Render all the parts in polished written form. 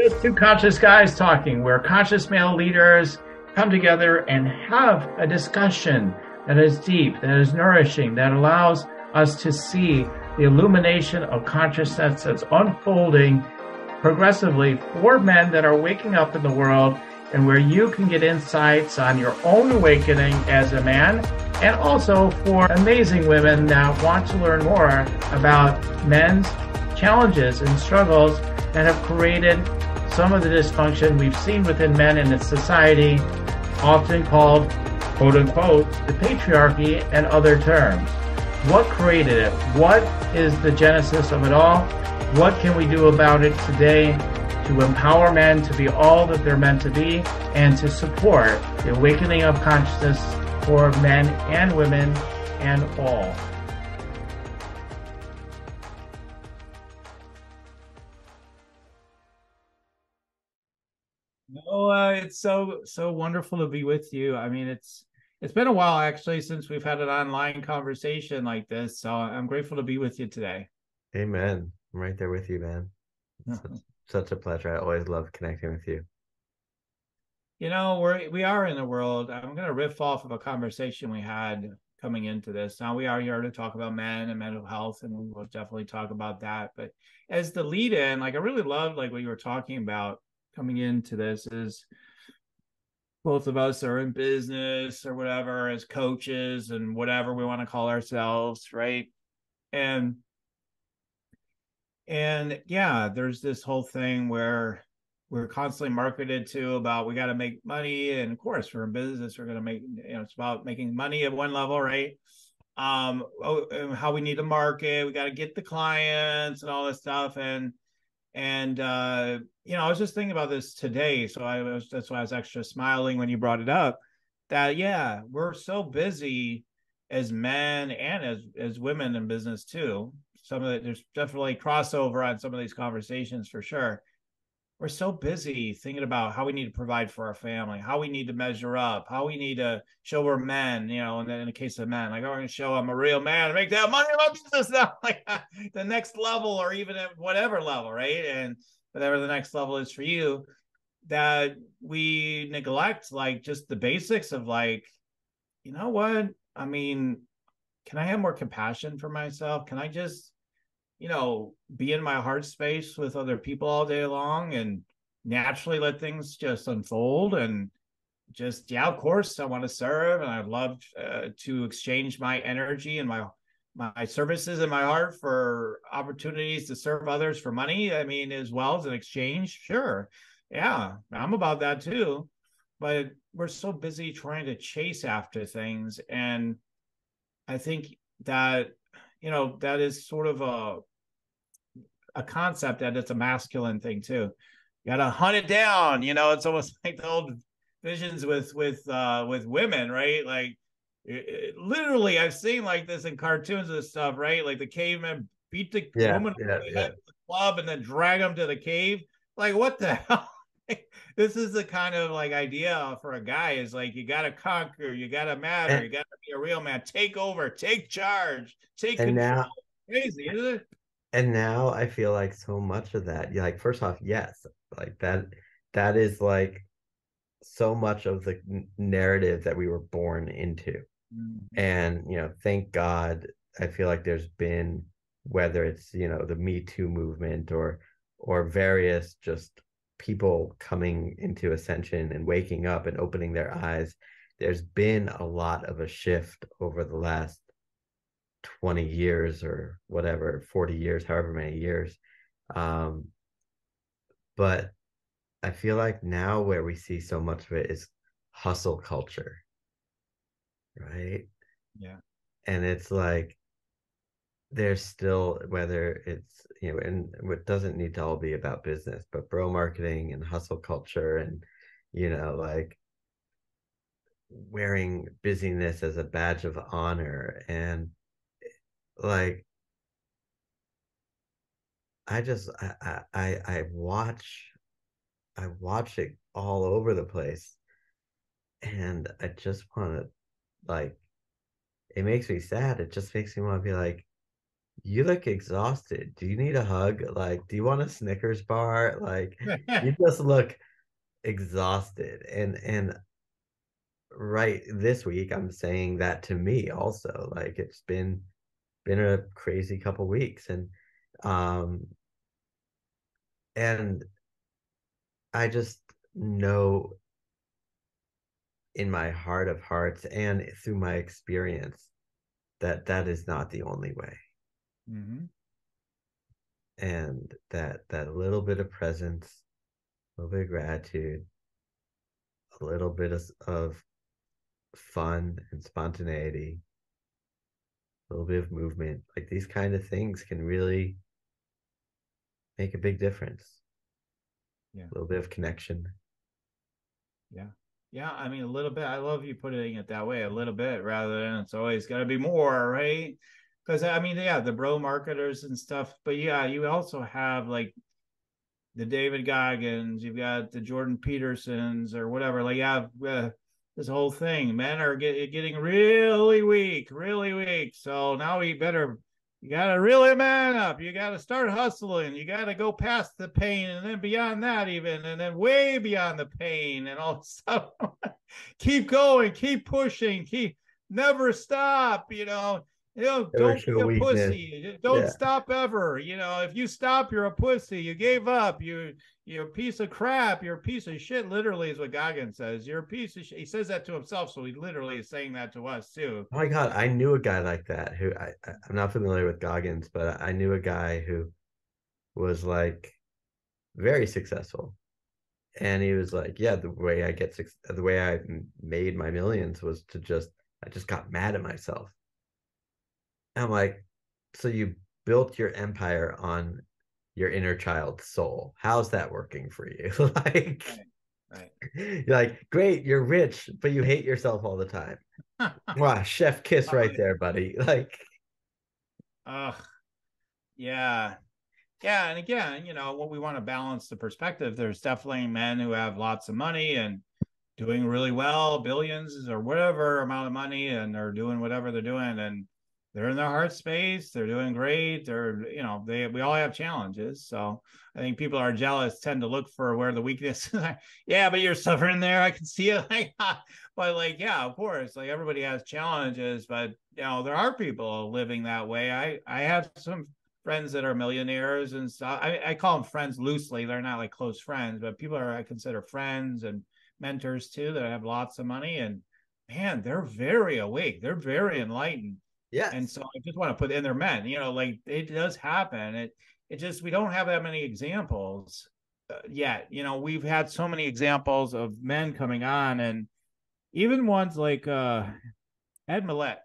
Just two conscious guys talking, where conscious male leaders come together and have a discussion that is deep, that is nourishing, that allows us to see the illumination of consciousness that's unfolding progressively for men that are waking up in the world, and where you can get insights on your own awakening as a man, and also for amazing women that want to learn more about men's challenges and struggles that have created some of the dysfunction we've seen within men in its society, often called, quote unquote, the patriarchy and other terms. What created it? What is the genesis of it all? What can we do about it today to empower men to be all that they're meant to be and to support the awakening of consciousness for men and women and all? No, it's so wonderful to be with you. I mean, it's been a while actually since we've had an online conversation like this, so I'm grateful to be with you today. Amen. I'm right there with you, man. It's such a pleasure. I always love connecting with you. You know, we are in the world. I'm going to riff off of a conversation we had coming into this. Now we are here to talk about men and mental health, and we'll definitely talk about that. But as the lead in, like I really love like what you were talking about coming into this is both of us are in business or whatever as coaches and whatever we want to call ourselves, right? And and yeah, there's this whole thing where we're constantly marketed to about we got to make money, and of course we're in business, we're going to make, it's about making money at one level, right? How we need to market, we got to get the clients and all this stuff. And I was just thinking about this today, so that's why I was extra smiling when you brought it up, that yeah, we're so busy as men and as women in business too. Some of it, there's definitely crossover on some of these conversations for sure. We're so busy thinking about how we need to provide for our family, how we need to measure up, how we need to show we're men, and then in the case of men, like, oh, I'm going to show I'm a real man and make that money in my business now, like the next level, or even at whatever level, right? And whatever the next level is for you, that we neglect like just the basics of like, you know what? I mean, can I have more compassion for myself? Can I just be in my heart space with other people all day long and naturally let things just unfold? And just, yeah, of course, I want to serve, and I'd love to exchange my energy and my services and my heart for opportunities to serve others for money. I mean, as well as an exchange, sure. Yeah, I'm about that too. But we're so busy trying to chase after things. And I think that, that is sort of a concept that it's a masculine thing too. You gotta hunt it down. It's almost like the old visions with women, right? Like literally, I've seen like this in cartoons and stuff, right? Like the caveman beat the Yeah, woman yeah, over the head yeah. with the club and then drag them to the cave. Like what the hell? This is the kind of like idea for a guy is like you gotta conquer, you gotta matter, And you gotta be a real man, take over, take charge, take and control. now Crazy, isn't it? and now I feel like so much of that, like first off, yes, like that is like so much of the narrative that we were born into. Mm-hmm. And thank God, I feel like there's been, whether it's the Me Too movement or various just people coming into ascension and waking up and opening their eyes, there's been a lot of a shift over the last 20 years or whatever, 40 years, however many years. um but I feel like now where we see so much of it is hustle culture, right? Yeah. And it's like there's still, whether it's and it doesn't need to all be about business, but bro marketing and hustle culture, and like wearing busyness as a badge of honor. And like I watch it all over the place, and I just want to, like, it makes me sad. It just makes me want to be like, you look exhausted. Do you need a hug? Like, do you want a Snickers bar? Like, you just look exhausted. And right this week, I'm saying that to me also. Like, it's been a crazy couple weeks, um and I just know in my heart of hearts and through my experience that that is not the only way. Mm-hmm. And that little bit of presence, a little bit of gratitude, a little bit of fun and spontaneity, a little bit of movement, like these kind of things can really make a big difference. Yeah. A little bit of connection. Yeah. Yeah. I mean, a little bit. I love you putting it that way, a little bit, rather than it's always got to be more, right? Because I mean, yeah, the bro marketers and stuff. But yeah, you also have like the David Goggins, you've got the Jordan Petersons or whatever. Like, you have this whole thing. Men are getting really weak, really weak. So now you got to reel it man up. You got to start hustling. You got to go past the pain and then beyond that, even, and then way beyond the pain and all stuff. Keep going, keep pushing, keep never stop, don't be Emotional a weakness. pussy. Don't Yeah. stop ever. If you stop, you're a pussy. You gave up. You're a piece of crap. You're a piece of shit. Literally is what Goggins says. You're a piece of shit. He says that to himself, so he literally is saying that to us too. Oh my God, I knew a guy like that who I'm not familiar with Goggins, but I knew a guy who was like very successful. And he was like, yeah, the way I made my millions was I just got mad at myself. And I'm like, so you built your empire on your inner child's soul. How's that working for you? Like, Right. Right. you're like, great, you're rich, but you hate yourself all the time. Wow, chef kiss Oh, right there, buddy. Like, yeah. Yeah, and again, what we want to balance the perspective. There's definitely men who have lots of money and doing really well, billions or whatever amount of money, and they're doing whatever they're doing, and they're in their heart space. They're doing great. We all have challenges. So I think people are jealous, tend to look for where the weakness is. Yeah, but you're suffering there. I can see it. But like, yeah, of course, like everybody has challenges, but there are people living that way. I have some friends that are millionaires and stuff. I call them friends loosely. They're not like close friends, but people I consider friends and mentors too that have lots of money. And man, they're very awake. They're very enlightened. And yes, so I just want to put in their men, like it does happen. It just, we don't have that many examples yet. We've had so many examples of men coming on, and even ones like Ed Millett,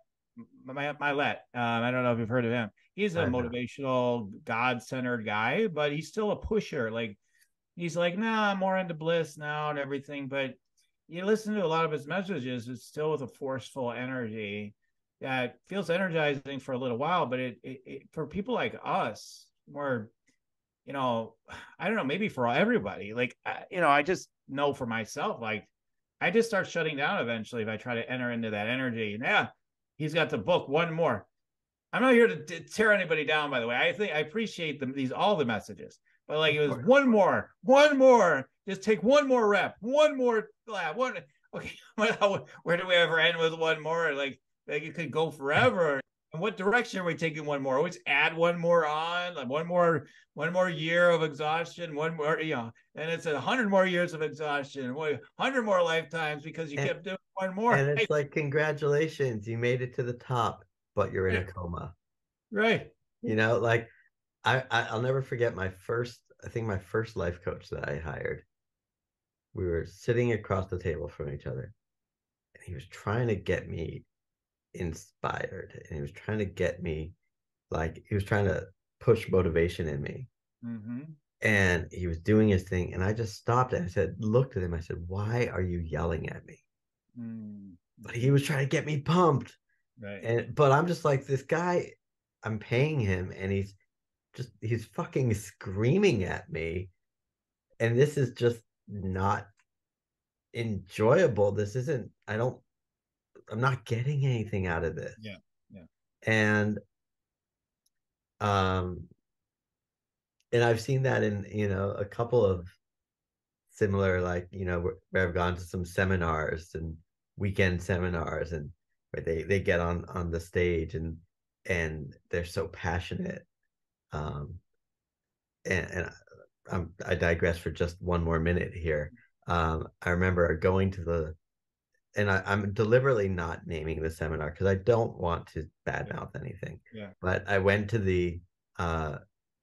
Milet. I don't know if you've heard of him. He's a I know. motivational, God-centered guy, but he's still a pusher. Like, he's like, nah, I'm more into bliss now and everything. But you listen to a lot of his messages, it's still with a forceful energy that feels energizing for a little while. But for people like us, more, you know, I don't know, maybe for everybody, like, I just know for myself, like, I just start shutting down eventually if I try to enter into that energy. And yeah, he's got the book, one more. I'm not here to tear anybody down, by the way. I think I appreciate all the messages, but like, Of it was course. one more. Just take one more rep, one more lap, one. Okay, where do we ever end with one more? Like it could go forever. In what direction are we taking one more? Always add one more on, like one more year of exhaustion, one more, and it's 100 more years of exhaustion, 100 more lifetimes because you And kept doing one more. and it's like, congratulations, you made it to the top, but you're in a Right, coma. right. Like I'll never forget I think my first life coach that I hired. We were sitting across the table from each other, and he was trying to get me inspired, and he was trying to get me, like, he was trying to push motivation in me. Mm-hmm. And he was doing his thing, and I just stopped and I said, looked at him, I said, why are you yelling at me? But he Mm-hmm. was trying to get me pumped. Right. But I'm just like, this guy, I'm paying him, and he's fucking screaming at me, and this is just not enjoyable. This isn't, I'm not getting anything out of this. Yeah. Yeah. And Um, and I've seen that in, a couple of similar, like, where I've gone to some seminars and weekend seminars, and where they get on the stage, and they're so passionate. Um, and I digress for just one more minute here. I remember going to and I'm deliberately not naming the seminar because I don't want to Yeah. badmouth anything. Yeah. But uh,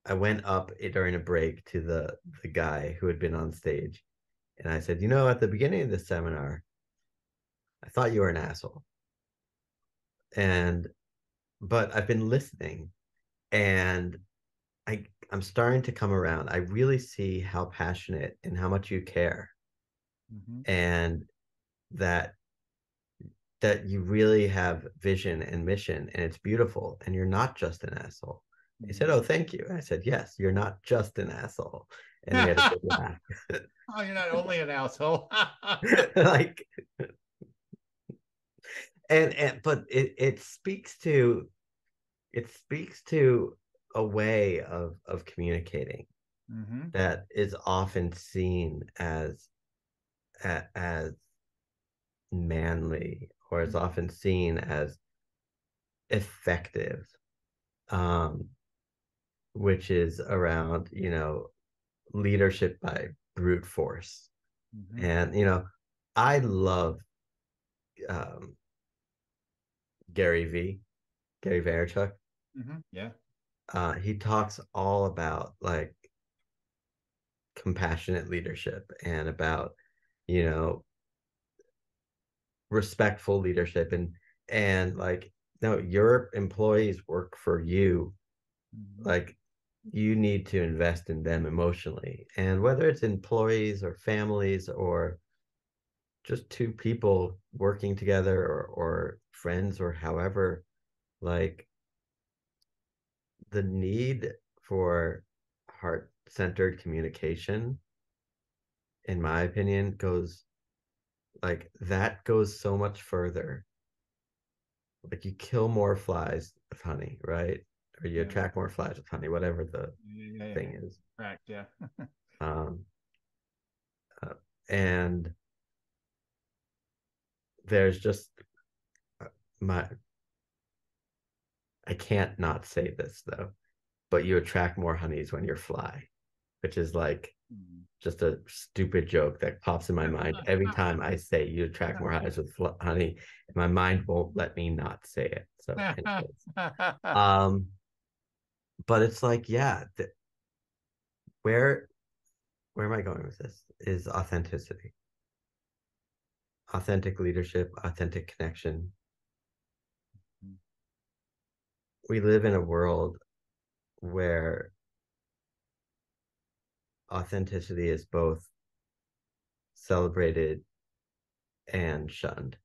I went up during a break to the guy who had been on stage, and I said, at the beginning of the seminar, I thought you were an asshole, and but I've been listening, and I'm starting to come around. I really see how passionate and how much you care, Mm-hmm. and that that you really have vision and mission, and it's beautiful, and you're not just an asshole. He said, Mm-hmm. "Oh, thank you." And I said, "Yes, you're not just an asshole." And we had a good laugh. Oh, you're not only an asshole. Like, and but it speaks to a way of communicating Mm-hmm. that is often seen as manly, or is Mm-hmm. often seen as effective, um, which is around, leadership by brute force. Mm-hmm. And, I love um, Gary V, Gary Vaynerchuk. Mm-hmm. Yeah. He talks all about, like, compassionate leadership, and about, you know, respectful leadership, and like, no, your employees work for you. Mm-hmm. Like, you need to invest in them emotionally, and whether it's employees or families, or just two people working together, or friends, or however, like, the need for heart-centered communication, in my opinion, goes so much further. Like, you kill more flies with honey, right? Or you Yeah. attract more flies with honey, whatever the Yeah. Yeah. Yeah. thing is. Correct. Yeah. Um, and there's just, uh, my I can't not say this though, but you attract more honeys when you're fly, which is like Mm. just a stupid joke that pops in my mind every time I say you attract more highs with honey, and my mind won't let me not say it. So, anyways, um, but it's like, yeah, where where am I going with this? Is authenticity, authentic leadership, authentic connection. We live in a world where authenticity is both celebrated and shunned,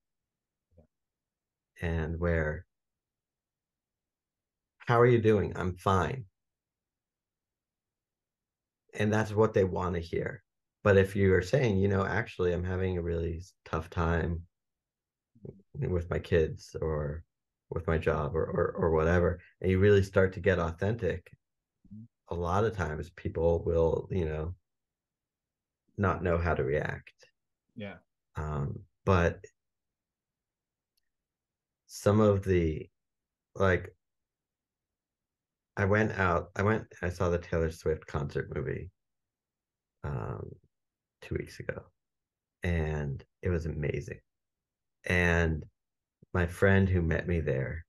and where, how are you doing? I'm fine. And that's what they want to hear. But if you are saying, actually, I'm having a really tough time with my kids, or with my job, or whatever, and you really start to get authentic, a lot of times people will, not know how to react. Yeah. But some of the, like, I saw the Taylor Swift concert movie, um, 2 weeks ago, and it was amazing. And my friend who met me there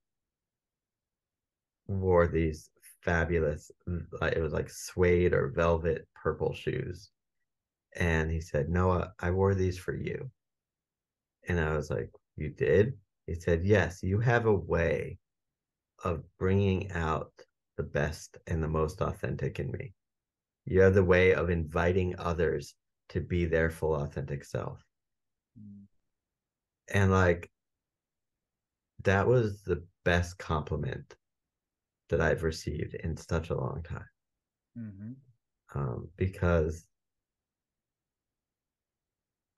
wore these fabulous, like, it was like suede or velvet purple shoes. And he said, "Noah, I wore these for you." And I was like, "You did?" He said, "Yes, you have a way of bringing out the best and the most authentic in me. You have the way of inviting others to be their full authentic self." And, like, that was the best compliment that I've received in such a long time. Mm-hmm. Because,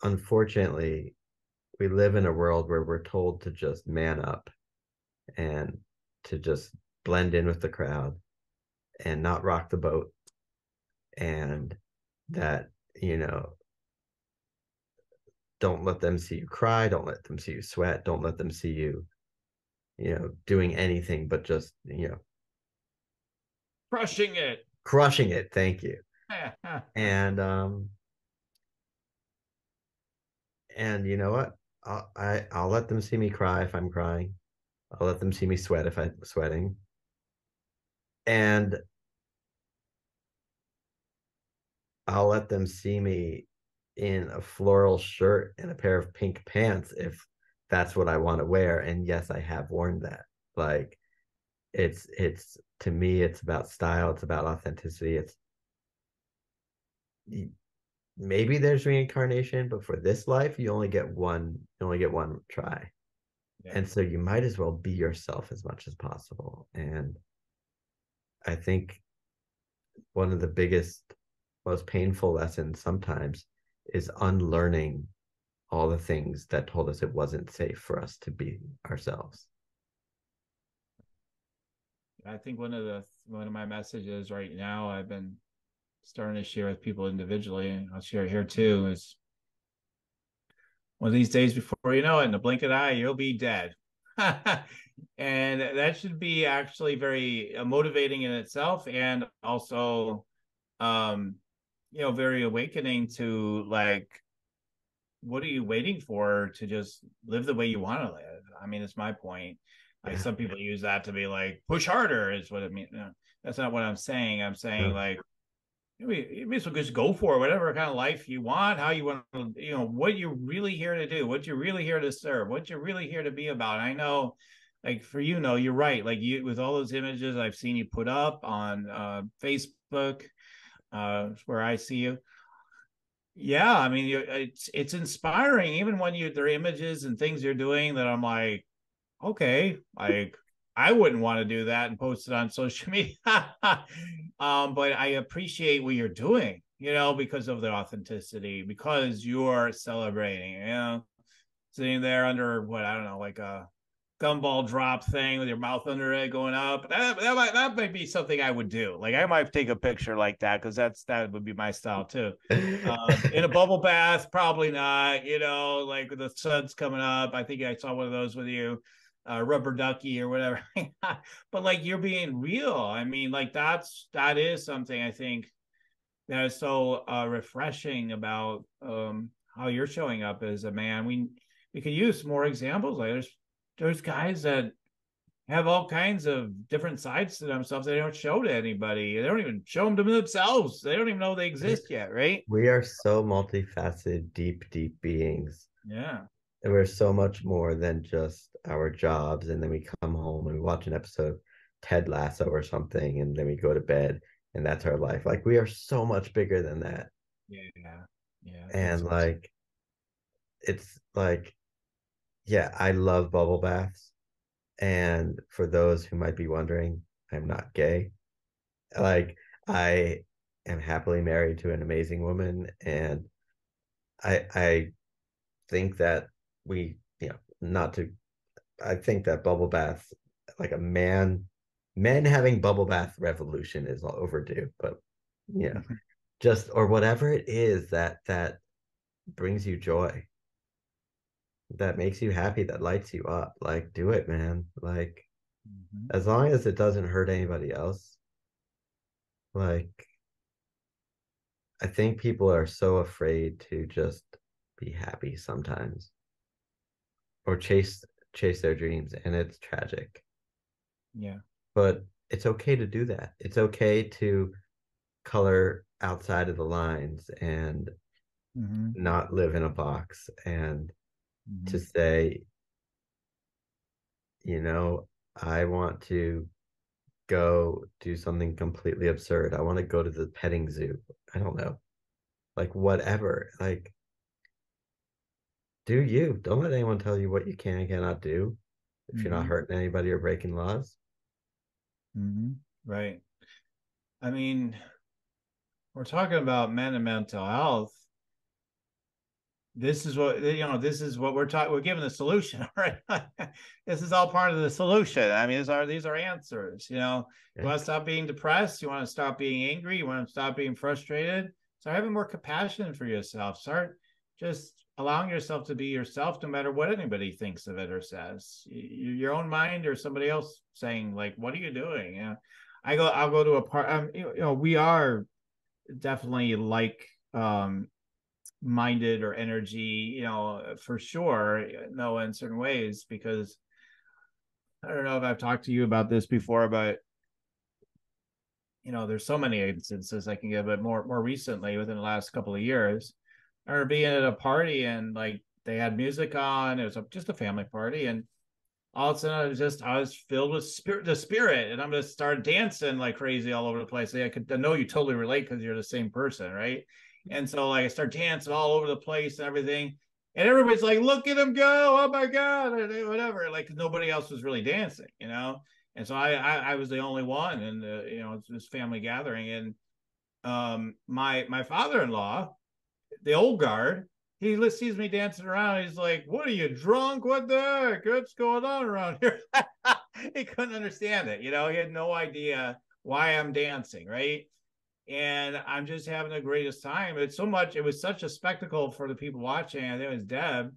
unfortunately, we live in a world where we're told to just man up, and to just blend in with the crowd, and not rock the boat, and that, you know, don't let them see you cry, don't let them see you sweat, don't let them see you, you know, doing anything but just, you know, Crushing it. crushing it. Thank you. And and you know what, I'll let them see me cry if I'm crying. I'll let them see me sweat if I'm sweating. And I'll let them see me in a floral shirt and a pair of pink pants if that's what I want to wear. And yes, I have worn that. Like, it's to me, it's about style, it's about authenticity. It's, maybe there's reincarnation, but for this life, you only get one try. Yeah. And so you might as well be yourself as much as possible. And I think one of the biggest, most painful lessons sometimes is unlearning all the things that told us it wasn't safe for us to be ourselves. I think one of my messages right now I've been starting to share with people individually, and I'll share here too, is one of these days before you know it, in the blink of an eye, you'll be dead. And that should be actually very motivating in itself, and also um very awakening to, like, what are you waiting for to just live the way you want to live? I mean, it's my point. Like, Yeah. some people use that to be like, push harder is what it means. No, that's not what I'm saying. I'm saying, No. like, you may as well just go for whatever kind of life you want, how you want to, what you're really here to do, what you're really here to serve, what you're really here to be about. I know, like, for you're right. Like, you, with all those images I've seen you put up on Facebook, where I see you. Yeah, I mean, it's inspiring, even when there are images and things you're doing that I'm like, okay, like, I wouldn't want to do that and post it on social media. But I appreciate what you're doing, because of the authenticity, because you're celebrating, sitting there under, what, I don't know, like a gumball drop thing with your mouth under it going up. That might be something I would do. Like, I might take a picture like that, because that would be my style too. In a bubble bath, probably not. Like, the sun's coming up. I think I saw one of those with you, rubber ducky or whatever. But, like, you're being real. I mean, like, that is something I think that is so refreshing about how you're showing up as a man. We could use more examples. Like, there's guys that have all kinds of different sides to themselves they don't show to anybody. They don't even show them to themselves. They don't even know they exist yet, right? We are so multifaceted, deep, deep beings. Yeah. And we're so much more than just our jobs. And then we come home and we watch an episode of Ted Lasso or something, and then we go to bed, and that's our life. Like, we are so much bigger than that. Yeah. Yeah. And like, it's like, yeah, I love bubble baths. And for those who might be wondering, I'm not gay. Like, I am happily married to an amazing woman, and I think that we, not to, I think that bubble baths, like, men having bubble bath revolution is overdue. But, you know, just, or whatever it is that brings you joy, that makes you happy, that lights you up, like, do it, man. Like, Mhm. as long as it doesn't hurt anybody else. Like, I think people are so afraid to just be happy sometimes, or chase their dreams, and it's tragic. Yeah. But it's okay to do that. It's okay to color outside of the lines and Mm-hmm. not live in a box, and to Mm-hmm. say, you know, I want to go do something completely absurd. I want to go to the petting zoo. I don't know. Like, whatever. Like, do you. Don't let anyone tell you what you can and cannot do if you're not Mm-hmm. hurting anybody or breaking laws. Mm-hmm. Right. I mean, we're talking about men and mental health. this is what, this is what we're talking, we're giving the solution. Right? This is all part of the solution. I mean, these are answers. You Yeah. want to stop being depressed, you want to stop being angry, you want to stop being frustrated, start having more compassion for yourself, start just allowing yourself to be yourself no matter what anybody thinks of it or says. Your own mind or somebody else saying, like, what are you doing? I'll go to a part. We are definitely like, minded or energy, for sure, Noah, in certain ways, because I don't know if I've talked to you about this before, but there's so many instances I can give, but more recently, within the last couple of years, I remember being at a party and like they had music on. It was just a family party, and all of a sudden I was filled with the spirit, and I'm just started dancing like crazy all over the place. I know you totally relate because you're the same person, right? And so like I start dancing all over the place and everything, and everybody's like, "Look at him go! Oh my god!" And whatever. Like nobody else was really dancing. And so I was the only one, and it's this family gathering, and my father-in-law, the old guard, he sees me dancing around. He's like, "What are you, drunk? What the heck? What's going on around here?" He couldn't understand it. He had no idea why I'm dancing, right? And I'm just having the greatest time. It was such a spectacle for the people watching. I think it was Deb,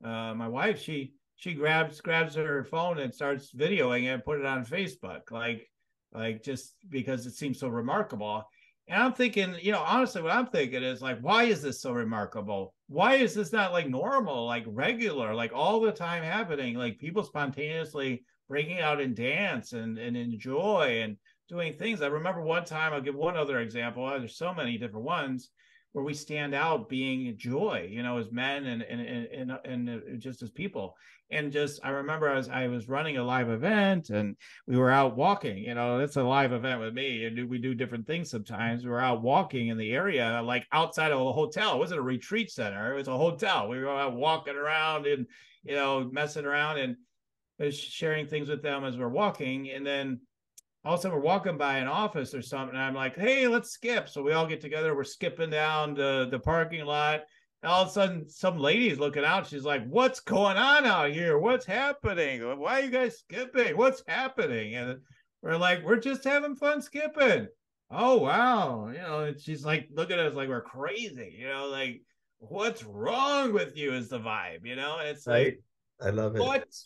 my wife. She grabs her phone and starts videoing it and put it on Facebook, like just because it seems so remarkable. And I'm thinking, honestly, what I'm thinking is like, why is this so remarkable? Why is this not like normal, like regular, like all the time happening? Like people spontaneously breaking out in dance and enjoy and doing things. I remember one time, I'll give one other example. There's so many different ones where we stand out being joy, as men and just as people. And just, I remember I was running a live event and we were out walking. It's a live event with me, and we do different things sometimes. We were out walking in the area, like outside of a hotel. It wasn't a retreat center, it was a hotel. We were out walking around and messing around and sharing things with them as we're walking. And then all of a sudden we're walking by an office or something, and I'm like, "Hey, let's skip." So we all get together, we're skipping down the parking lot, and all of a sudden some lady's looking out. She's like, "What's going on out here? What's happening? Why are you guys skipping? What's happening?" And we're like, "We're just having fun skipping." "Oh wow." And she's like looking at us like we're crazy, like, "What's wrong with you?" Is the vibe. It's like, Right. I love it.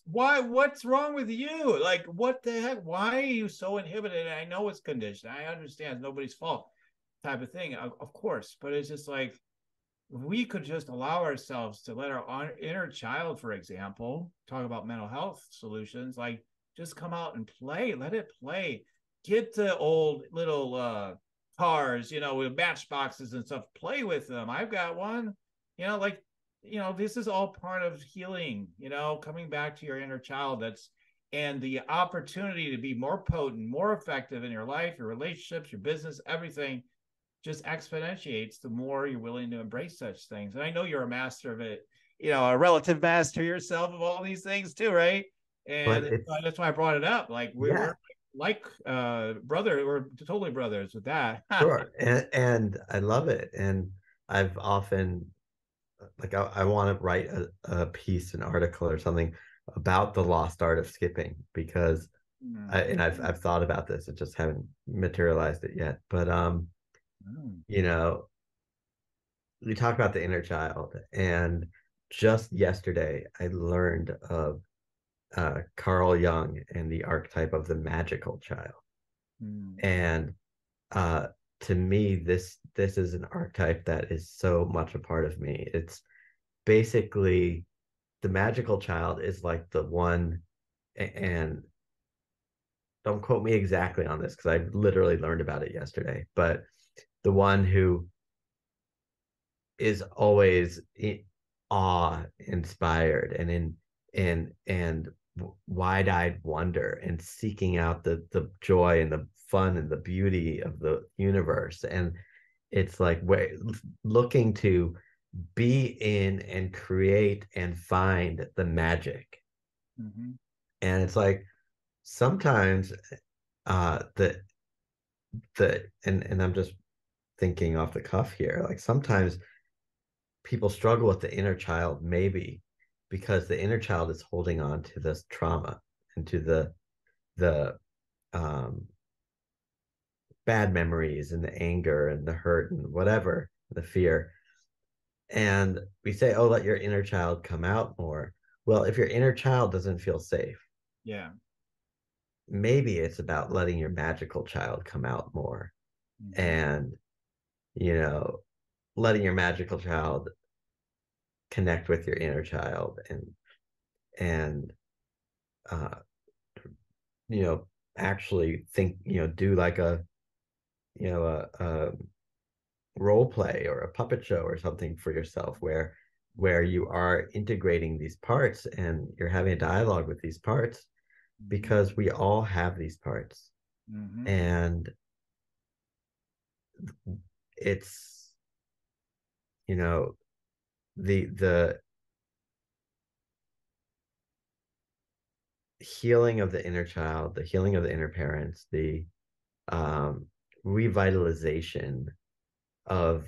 what's wrong with you? Like, what the heck? Why are you so inhibited? I know it's conditioned. I understand it's nobody's fault, type of thing, of course. But it's just like, if we could just allow ourselves to let our inner child, for example, talk about mental health solutions, like just come out and play, let it play. Get the old little cars, with matchboxes and stuff, play with them. I've got one, like, this is all part of healing, coming back to your inner child. And the opportunity to be more potent, more effective in your life, your relationships, your business, everything just exponentiates the more you're willing to embrace such things. And I know you're a master of it, a relative master yourself of all these things too, right? But And it's, that's why I brought it up. Like yeah, we're like brother, we're totally brothers with that. sure. And I love it. And I've often, like, I want to write a piece, an article or something about the lost art of skipping, because I've thought about this. I just haven't materialized it yet. But you know, we talk about the inner child, and just yesterday I learned of Carl Jung and the archetype of the magical child. And uh, to me, this is an archetype that is so much a part of me. It's basically, the magical child is like the one, and don't quote me exactly on this because I literally learned about it yesterday, but the one who is always awe inspired and and wide-eyed wonder and seeking out the joy and the fun and the beauty of the universe. And it's like, looking to be in and create and find the magic. Mm-hmm. And it's like, sometimes the and I'm just thinking off the cuff here, like sometimes people struggle with the inner child, maybe because the inner child is holding on to this trauma and to the um, bad memories and the anger and the hurt and whatever, the fear. And we say, oh, let your inner child come out more. Well, if your inner child doesn't feel safe, Yeah. maybe it's about letting your magical child come out more, Mm-hmm. and, you know, letting your magical child connect with your inner child, and uh you know, actually think, do like a, a role play or a puppet show or something for yourself, where you are integrating these parts and you're having a dialogue with these parts, Mm-hmm. because we all have these parts. Mm-hmm. And it's, you know, the healing of the inner child, the healing of the inner parents, the um revitalization of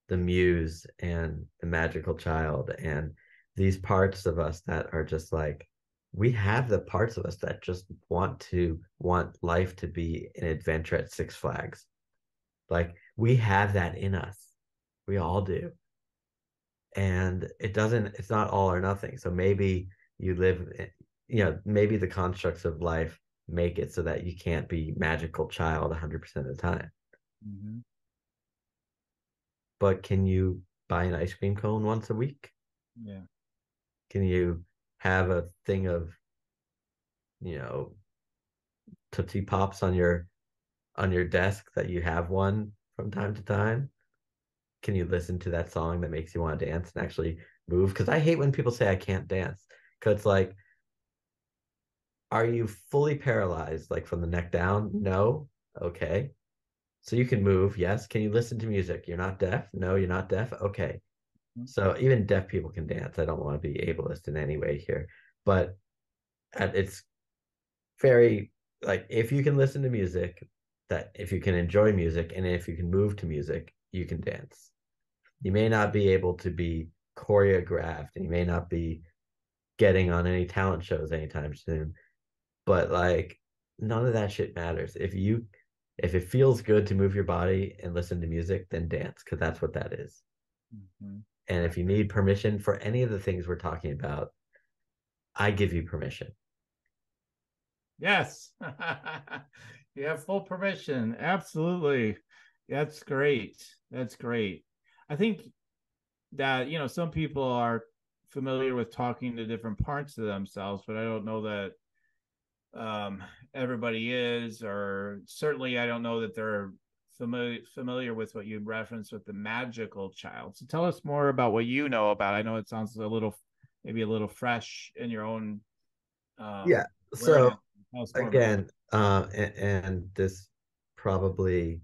the muse and the magical child, and these parts of us that are just like, we have the parts of us that just want life to be an adventure at Six Flags. Like, we have that in us. We all do. And it's not all or nothing. So maybe you live, maybe the constructs of life make it so that you can't be magical child 100% of the time. Mm-hmm. But can you buy an ice cream cone once a week? Yeah. Can you have a thing of, you know, Tootsie Pops on your desk that you have one from time to time? Can you listen to that song that makes you want to dance and actually move? Because I hate when people say I can't dance. Because, like, are you fully paralyzed, like from the neck down? No. Okay. So you can move. Yes. Can you listen to music? You're not deaf? No, you're not deaf. Okay. So even deaf people can dance. I don't want to be ableist in any way here, but it's very, like, if you can listen to music, that if you can enjoy music and if you can move to music, you can dance. You may not be able to be choreographed, and you may not be getting on any talent shows anytime soon, but like, none of that shit matters. If it feels good to move your body and listen to music, then dance, because that's what that is. Mm-hmm. And if you need permission for any of the things we're talking about, I give you permission. Yes. You have full permission. Absolutely. That's great. That's great. I think that, some people are familiar with talking to different parts of themselves, but I don't know that everybody is, or certainly I don't know that they're familiar with what you referenced with the magical child. So tell us more about what you know about. I know it sounds a little, maybe a little fresh in your own Yeah. So awareness. Tell us more about that. again, and this probably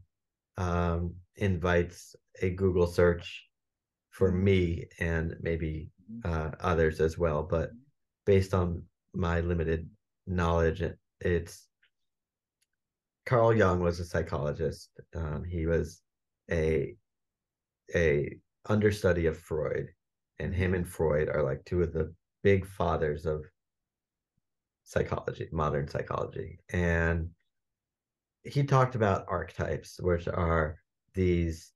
invites a Google search for Mm-hmm. me and maybe others as well. But based on my limited knowledge, it's Carl Jung was a psychologist. He was a a understudy of Freud, and him Mm-hmm. and Freud are like two of the big fathers of psychology, modern psychology. And he talked about archetypes, which are these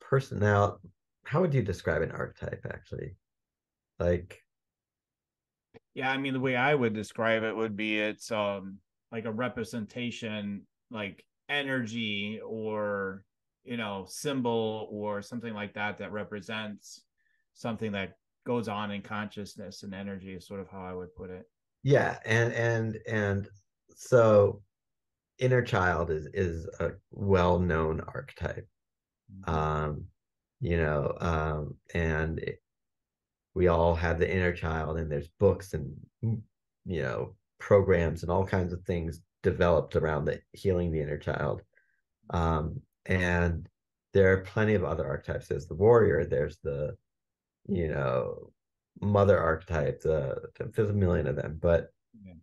personality. How would you describe an archetype, actually? Like, Yeah, I mean the way I would describe it would be it's like a representation, like energy or symbol or something like that that represents something that goes on in consciousness and energy is sort of how I would put it. yeah, and so inner child is a well-known archetype. Mm-hmm. Um, and we all have the inner child, and there's books and, programs and all kinds of things developed around the healing the inner child. And there are plenty of other archetypes. There's the warrior, there's the, you know mother archetype, there's a million of them, but Yeah.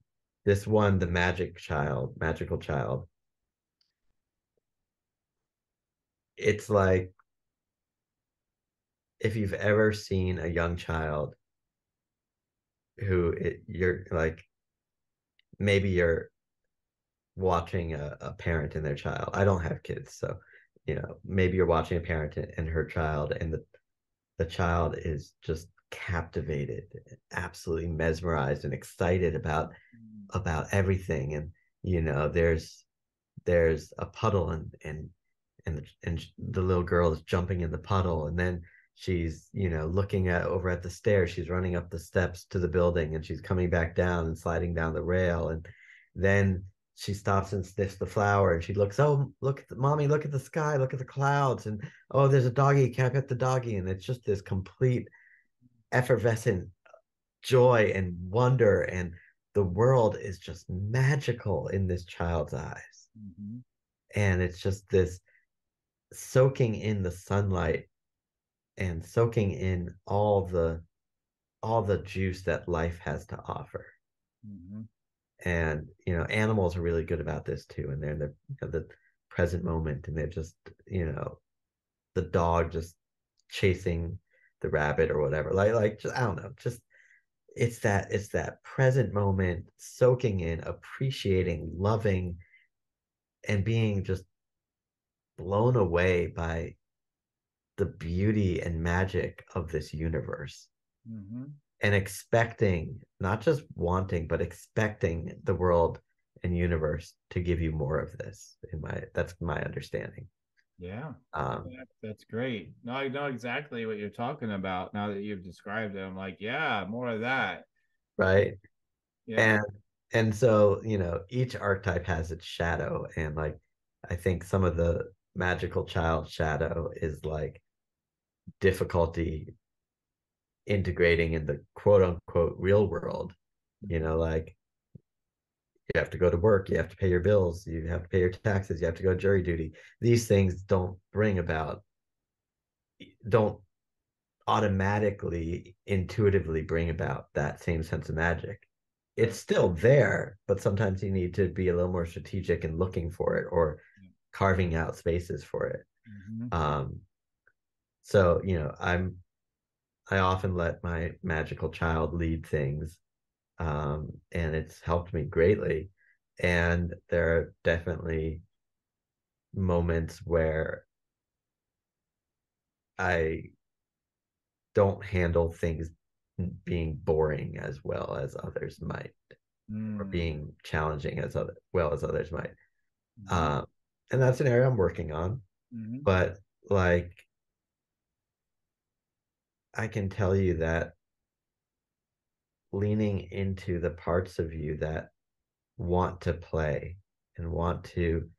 this one, the magical child, it's like if you've ever seen a young child you're like, maybe you're watching a parent and their child. I don't have kids, so maybe you're watching a parent and her child, and the child is just captivated, absolutely mesmerized and excited about everything. And there's a puddle, and the little girl is jumping in the puddle, and then she's looking at over at the stairs, she's running up the steps to the building, and she's coming back down and sliding down the rail, and then she stops and sniffs the flower, and she looks, oh, look at mommy, look at the sky, look at the clouds, and oh, there's a doggy, can I pet the doggy? And it's just this complete effervescent joy and wonder, and the world is just magical in this child's eyes. Mm-hmm. And it's just this soaking in the sunlight and soaking in all the juice that life has to offer. Mm-hmm. And animals are really good about this too, and they're in the present moment, and they're just the dog just chasing the rabbit or whatever, like just, I don't know, just it's that present moment, soaking in, appreciating, loving, and being just blown away by the beauty and magic of this universe, Mm-hmm. and expecting, not just wanting, but expecting the world and universe to give you more of this. That's my understanding. Yeah. um That's great. No, I know exactly what you're talking about now that you've described it. I'm like, yeah, more of that. right. Yeah. And so each archetype has its shadow, and like, I think some of the magical child shadow is like difficulty integrating in the quote unquote real world. Mm-hmm. Like, you have to go to work, you have to pay your bills, you have to pay your taxes, you have to go jury duty. These things don't automatically intuitively bring about that same sense of magic. It's Right. still there, but sometimes you need to be a little more strategic in looking for it, or carving out spaces for it. Mm-hmm. So I often let my magical child lead things, and it's helped me greatly. And there are definitely moments where I don't handle things being boring as well as others might, or Mm-hmm. being challenging as well as others might. Mm-hmm. Um, and that's an area I'm working on. Mm-hmm. But like, I can tell you that leaning into the parts of you that want to play and want to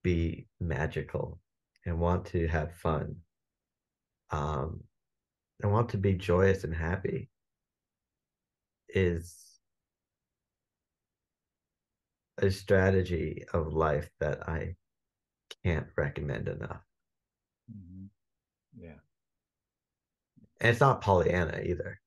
be magical and want to have fun, um, and want to be joyous and happy is a strategy of life that I can't recommend enough. Mm-hmm. Yeah. And it's not Pollyanna either.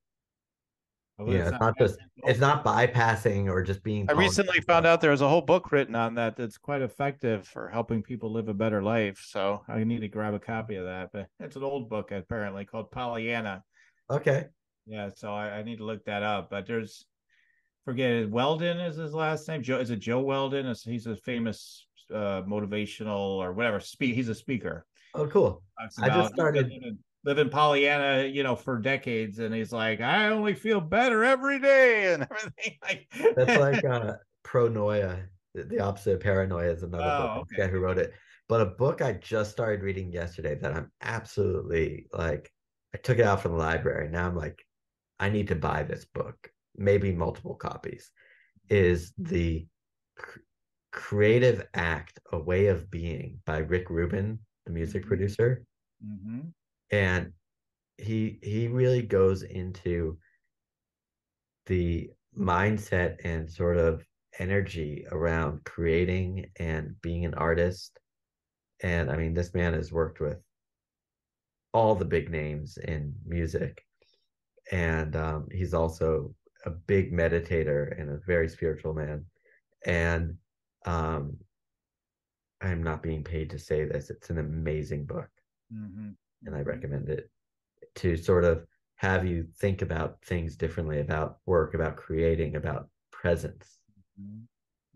Although it's It's not not bad. just, it's not bypassing or just being I recently found Pollyanna. out there's a whole book written on that that's quite effective for helping people live a better life. So I need to grab a copy of that. But it's an old book apparently called Pollyanna. Okay. Yeah, so I need to look that up. But there's forget it, Weldon is his last name. Joe, is it Joe Weldon? He's a famous motivational or whatever. He's a speaker. Oh, cool. Talks I just about he's been started. living Pollyanna, for decades, and he's like, I only feel better every day and everything. That's Like, like pronoia. The opposite of paranoia is another book. oh, I okay. forget who wrote it. But a book I just started reading yesterday that I'm absolutely like, I took it out from the library. Now I'm like, I need to buy this book, maybe multiple copies, is The Creative Act, A Way of Being by Rick Rubin, the music Mm-hmm. producer. Mm-hmm. And he really goes into the mindset and sort of energy around creating and being an artist. And I mean, this man has worked with all the big names in music. And he's also a big meditator and a very spiritual man. And um, I'm not being paid to say this. It's an amazing book, Mm-hmm. and I Mm-hmm. recommend it to sort of have you think about things differently, about work, about creating, about presence, Mhm.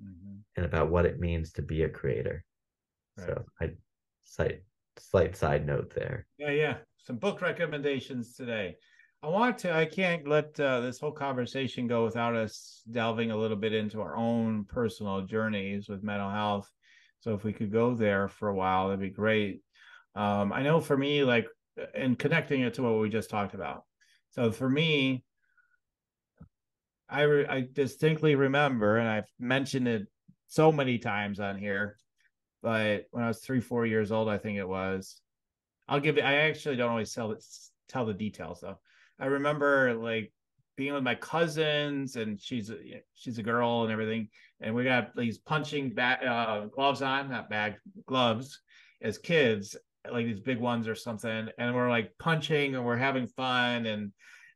Mhm. and about what it means to be a creator. Right. So I cite slight side note there. Yeah, yeah. Some book recommendations today. I can't let this whole conversation go without us delving a little bit into our own personal journeys with mental health. So if we could go there for a while, that'd be great. I know for me, like, and connecting it to what we just talked about. So for me, I distinctly remember, and I've mentioned it so many times on here, but when I was 3, 4 years old, I think it was, I'll give it. I actually don't always tell the details though. I remember like being with my cousins, and she's a girl and everything, and we got these punching bag gloves on, not bag gloves, as kids, like these big ones or something, and we're like punching and we're having fun, and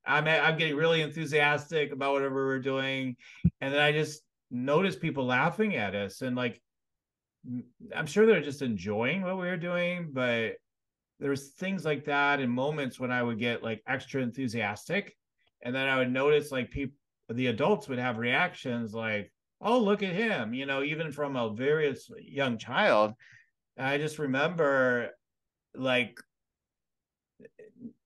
I'm getting really enthusiastic about whatever we're doing, and then I just noticed people laughing at us, and like I'm sure they're just enjoying what we were doing, but there's things like that in moments when I would get like extra enthusiastic, and then I would notice like people, the adults would have reactions like, "Oh, look at him," even from a very young child. And I just remember like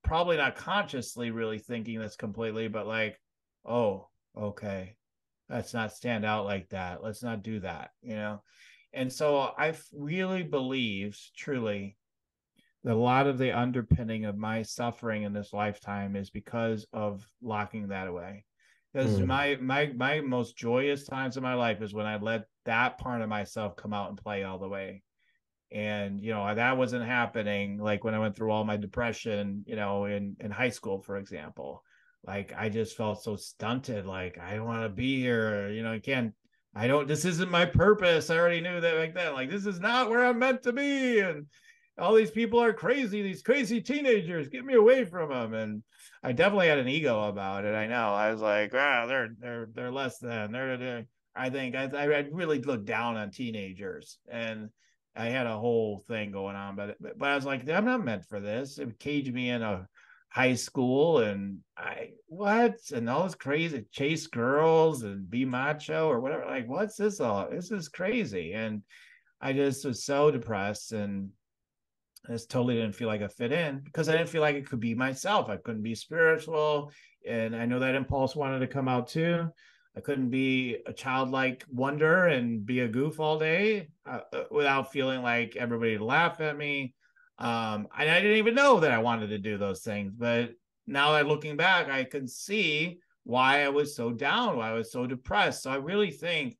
probably not consciously really thinking this completely, but like, "Oh, okay, let's not stand out like that. Let's not do that." And so I really believe truly a lot of the underpinning of my suffering in this lifetime is because of locking that away. Because Mm, my most joyous times of my life is when I let that part of myself come out and play all the way. And that wasn't happening like when I went through all my depression, in high school, for example. Like I just felt so stunted, like I don't want to be here, I can't, I don't, this isn't my purpose. I already knew that back then. Like this is not where I'm meant to be. And all these people are crazy, these crazy teenagers, get me away from them. And I definitely had an ego about it. I know. I was like, wow, they're less than. They're I think I really looked down on teenagers, and I had a whole thing going on, but I was like, I'm not meant for this. It caged me in a high school, and and all this crazy chase girls and be macho or whatever. Like, what's this all? This is crazy. And I just was so depressed, and I just totally didn't feel like I fit in because I didn't feel like it could be myself. I couldn't be spiritual. And I know that impulse wanted to come out too. I couldn't be a childlike wonder and be a goof all day without feeling like everybody would laugh at me. And I didn't even know that I wanted to do those things. But now that looking back, I can see why I was so down, why I was so depressed. So I really think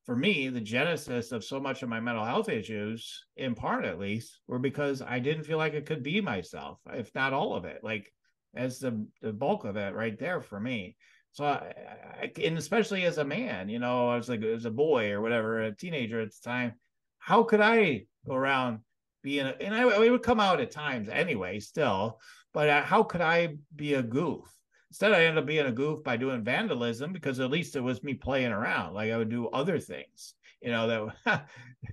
for me, the genesis of so much of my mental health issues, in part at least, were because I didn't feel like I could be myself, if not all of it. Like as the bulk of it right there for me. So and especially as a man, I was like as a boy or whatever, a teenager at the time, how could I go around being and it would come out at times anyway, still, but how could I be a goof? Instead, I ended up being a goof by doing vandalism because at least it was me playing around. Like I would do other things, that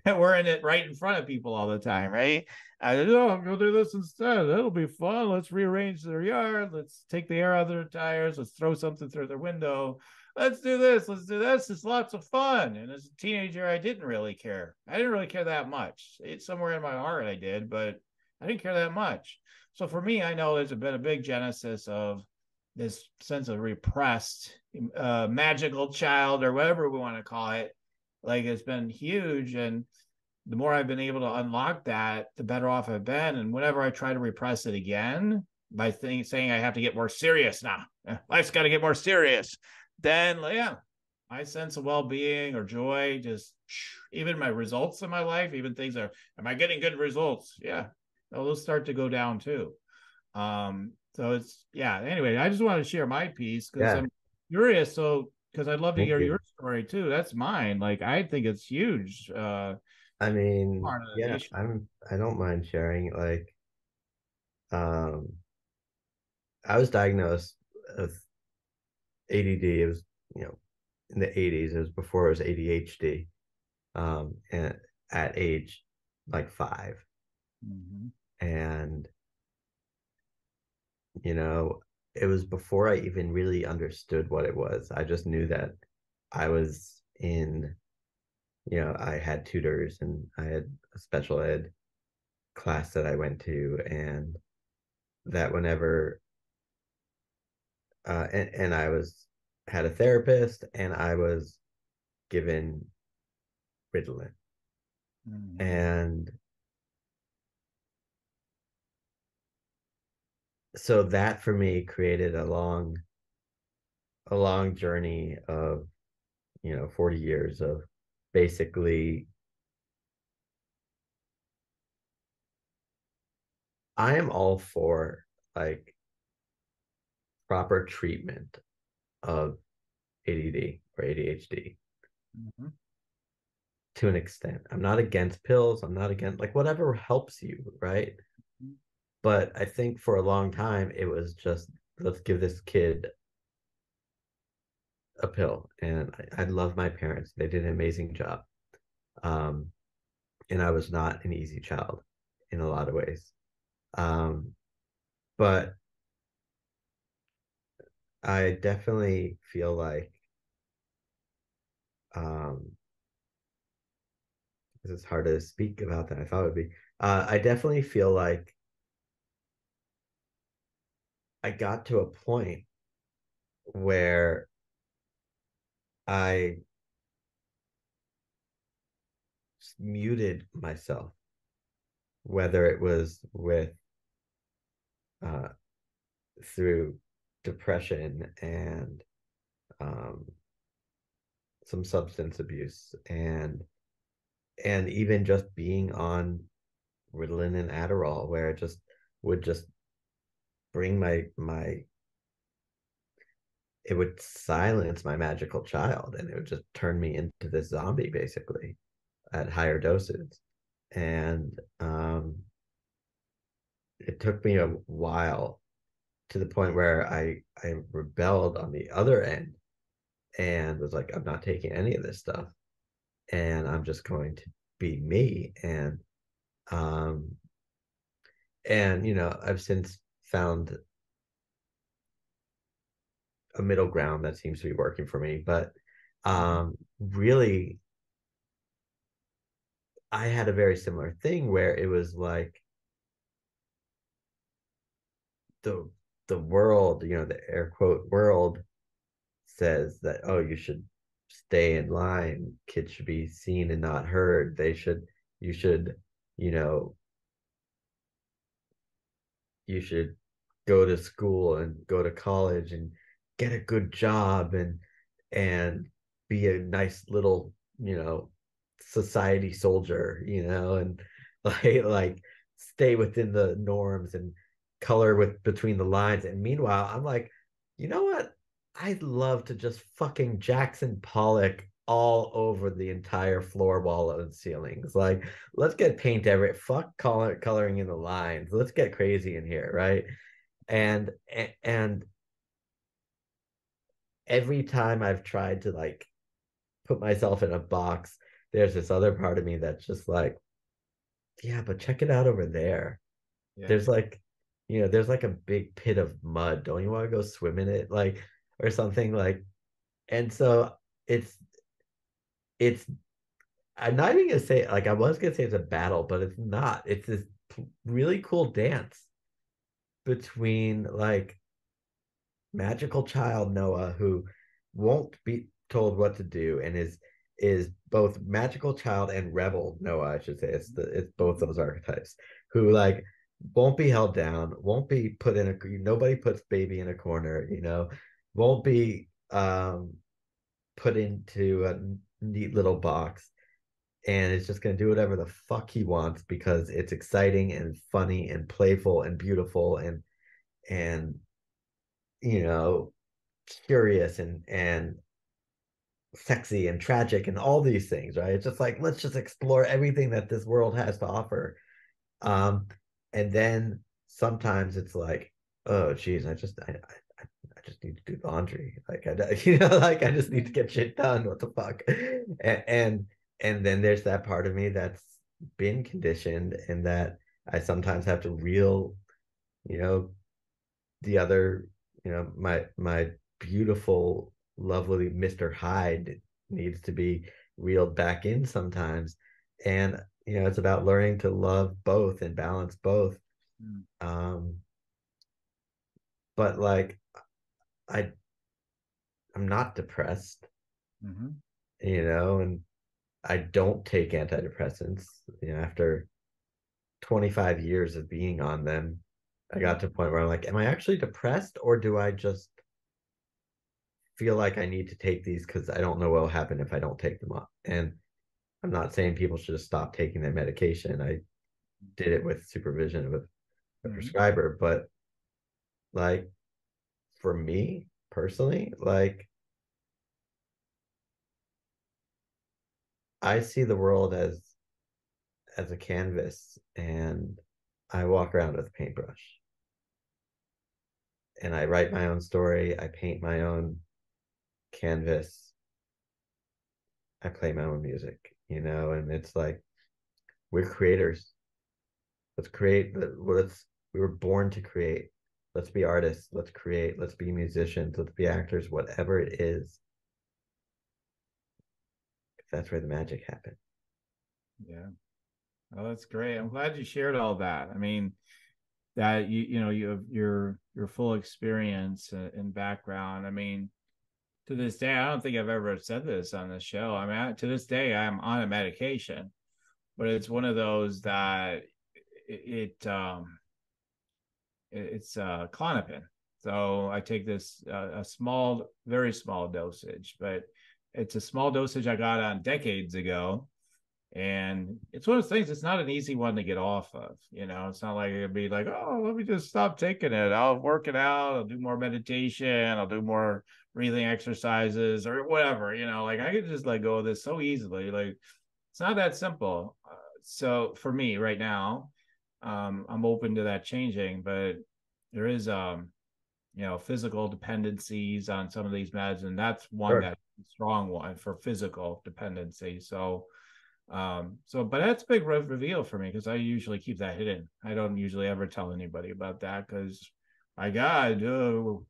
that were in it right in front of people all the time, right? I said, oh, I'll go do this instead. That'll be fun. Let's rearrange their yard. Let's take the air out of their tires. Let's throw something through their window. Let's do this. Let's do this. It's lots of fun. And as a teenager, I didn't really care. I didn't really care that much. It's somewhere in my heart I did, but I didn't care that much. So for me, I know there's been a big genesis of this sense of repressed magical child or whatever we want to call it. Like it's been huge, and the more I've been able to unlock that, the better off I've been. And whenever I try to repress it again by saying I have to get more serious now, life's got to get more serious, then yeah, my sense of well-being or joy, just even my results in my life, even things are, am I getting good results? Yeah, those start to go down too. So it's, yeah. Anyway, I just wanted to share my piece because yeah, I'm curious. So because I'd love to thank hear you. your story too. That's mine. Like I think it's huge. I mean, Part of the yeah, issue. I don't mind sharing. Like, um, I was diagnosed with ADD. It was, you know, in the 80s. It was before it was ADHD. And at age like 5. Mm-hmm. And you know, it was before I even really understood what it was. I just knew that I was in, I had tutors and I had a special ed class that I went to, and that whenever, and I was had a therapist, and I was given Ritalin, Mm-hmm. and so that for me created a long journey of 40 years of basically, I am all for like proper treatment of ADD or ADHD Mm-hmm. to an extent. I'm not against pills. I'm not against like whatever helps you, right? But I think for a long time it was just, let's give this kid a pill. And I love my parents. They did an amazing job. Um, and I was not an easy child in a lot of ways. Um, but I definitely feel like um, this is hard to speak about than I thought it would be. I definitely feel like I got to a point where I muted myself, whether it was with uh, through depression and um, some substance abuse, and even just being on Ritalin and Adderall, where it just would just bring my it would silence my magical child, and it would just turn me into this zombie basically at higher doses. And it took me a while, to the point where I rebelled on the other end and was like, I'm not taking any of this stuff, and I'm just going to be me. Um and I've since found a middle ground that seems to be working for me. But really, I had a very similar thing where it was like the the world, the air quote world, says that, oh, you should stay in line, kids should be seen and not heard, you should, you know you should go to school and go to college and get a good job and be a nice little, society soldier, and like stay within the norms and color with between the lines. And meanwhile, I'm like, you know what? I'd love to just fucking Jackson Pollock all over the entire floor wall and ceilings. Like, let's get paint every fuck coloring in the lines. Let's get crazy in here, right? And every time I've tried to like put myself in a box, there's this other part of me that's just like, yeah, but check it out over there. Yeah. There's like, there's like a big pit of mud. Don't you want to go swim in it? Like, or something like. And so it's it's I'm not even gonna say, like, I was gonna say it's a battle, but it's not. It's this really cool dance between like magical child Noah, who won't be told what to do, and is both magical child and rebel Noah, I should say. It's both those archetypes, who like won't be held down, won't be put in a, nobody puts baby in a corner, won't be put into a neat little box, and it's just going to do whatever the fuck he wants because it's exciting and funny and playful and beautiful and you know curious and sexy and tragic and all these things, right? It's just like, let's just explore everything that this world has to offer. um and then sometimes it's like, oh geez, I just need to do laundry, like like I just need to get shit done, what the fuck. And then there's that part of me that's been conditioned, and that I sometimes have to reel, you know the other, my beautiful, lovely Mr. Hyde needs to be reeled back in sometimes. And, it's about learning to love both and balance both. Mm. Um, but like I I'm not depressed, Mm-hmm. and I don't take antidepressants. After 25 years of being on them, I got to a point where I'm like, am I actually depressed, or do I just feel like I need to take these because I don't know what will happen if I don't take them up? And I'm not saying people should just stop taking their medication. I did it with supervision with a Mm-hmm. prescriber, but like for me personally, like I see the world as a canvas, and I walk around with a paintbrush and I write my own story. I paint my own canvas. I play my own music, and it's like we're creators. Let's create. We were born to create. Let's be artists. Let's create. Let's be musicians. Let's be actors. Whatever it is, that's where the magic happens. Yeah. Oh, that's great. I'm glad you shared all that. I mean, that you have your full experience and background. I mean, to this day, I don't think I've ever said this on the show. I mean, to this day, I'm on a medication, but it's one of those that it's Clonopin. So I take this a small, very small dosage, but it's a small dosage I got on decades ago. And it's one of those things, it's not an easy one to get off of. It's not like it'd be like, oh, let me just stop taking it. I'll work it out. I'll do more meditation. I'll do more breathing exercises or whatever. Like I could just let go of this so easily. Like it's not that simple. So for me right now, I'm open to that changing, but there is physical dependencies on some of these meds, and that's one Sure. that strong one for physical dependency. But that's a big reveal for me because I usually keep that hidden. I don't usually ever tell anybody about that because, my God,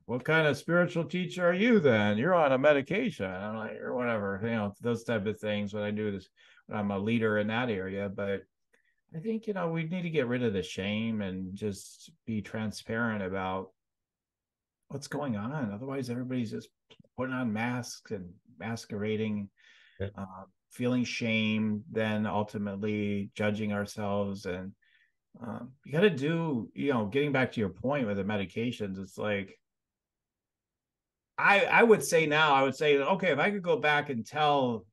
what kind of spiritual teacher are you then? You're on a medication. I'm like, or whatever, those type of things. What I do is I'm a leader in that area, but I think, we need to get rid of the shame and just be transparent about what's going on. Otherwise, everybody's just putting on masks and masquerading, Yeah. feeling shame, then ultimately judging ourselves. And you got to do, getting back to your point with the medications, it's like, I would say now, I would say, okay, if I could go back and tell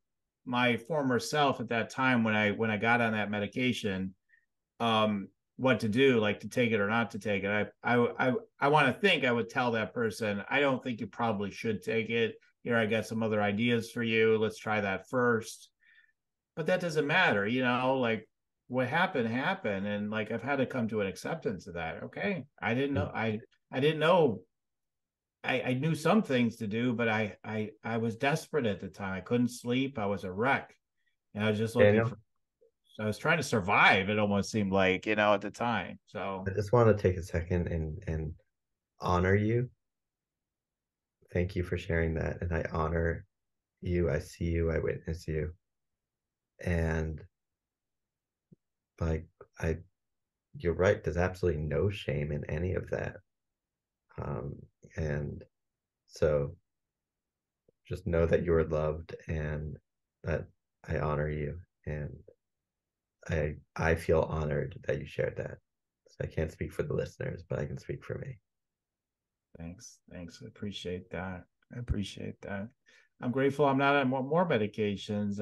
my former self at that time when I got on that medication, what to do, like to take it or not to take it. I want to think I would tell that person, I don't think you probably should take it. Here, I got some other ideas for you. Let's try that first. But that doesn't matter, like what happened. And like I've had to come to an acceptance of that. Okay. I didn't know I didn't know I knew some things to do, but I was desperate at the time. I couldn't sleep. I was a wreck. And I was just looking Daniel, for so I was trying to survive, it almost seemed like, at the time. I So just want to take a second and honor you. Thank you for sharing that. And I honor you. I see you. I witness you. And like, I, you're right. There's absolutely no shame in any of that. Um, and so just know that you are loved and that I honor you. And I feel honored that you shared that. So I can't speak for the listeners, but I can speak for me. thanks. I appreciate that. I appreciate that. I'm grateful I'm not on more medications.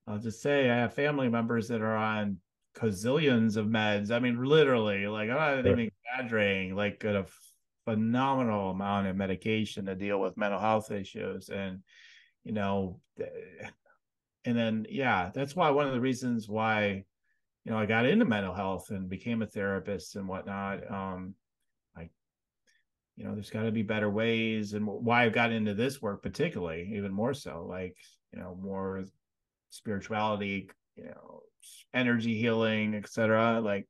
I'll just say I have family members that are on gazillions of meds. I mean, literally, like I'm not Sure. even exaggerating, like a phenomenal amount of medication to deal with mental health issues. And, you know, and then, yeah, that's why one of the reasons why, I got into mental health and became a therapist and whatnot. I there's got to be better ways, and why I've got into this work particularly, even more so, like, more spirituality, energy healing, etc. Like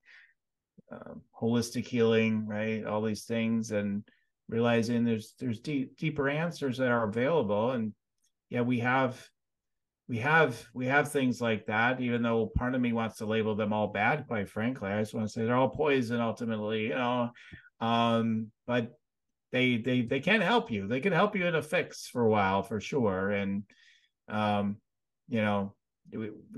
holistic healing, right? All these things, and realizing there's deeper answers that are available. And yeah, we have things like that, even though part of me wants to label them all bad, quite frankly. I just want to say they're all poison ultimately, but they can help you. They can help you in a fix for a while, for sure. And um, you know,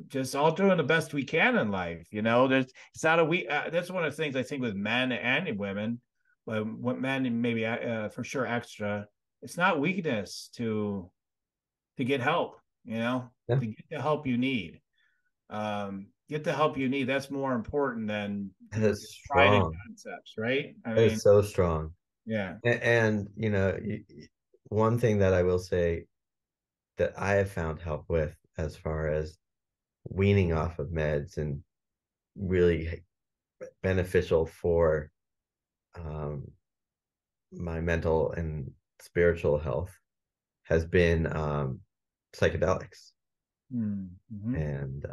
just all doing the best we can in life. There's it's not a we. That's one of the things I think with men and women, but what men maybe for sure extra. It's not weakness to get help. Yeah, To get the help you need. Get the help you need. That's more important than that your is tried and strong. concepts, right? I That mean, is so strong. yeah. And one thing that I will say that I have found help with as far as weaning off of meds and really beneficial for um, my mental and spiritual health has been psychedelics. Mm-hmm. And,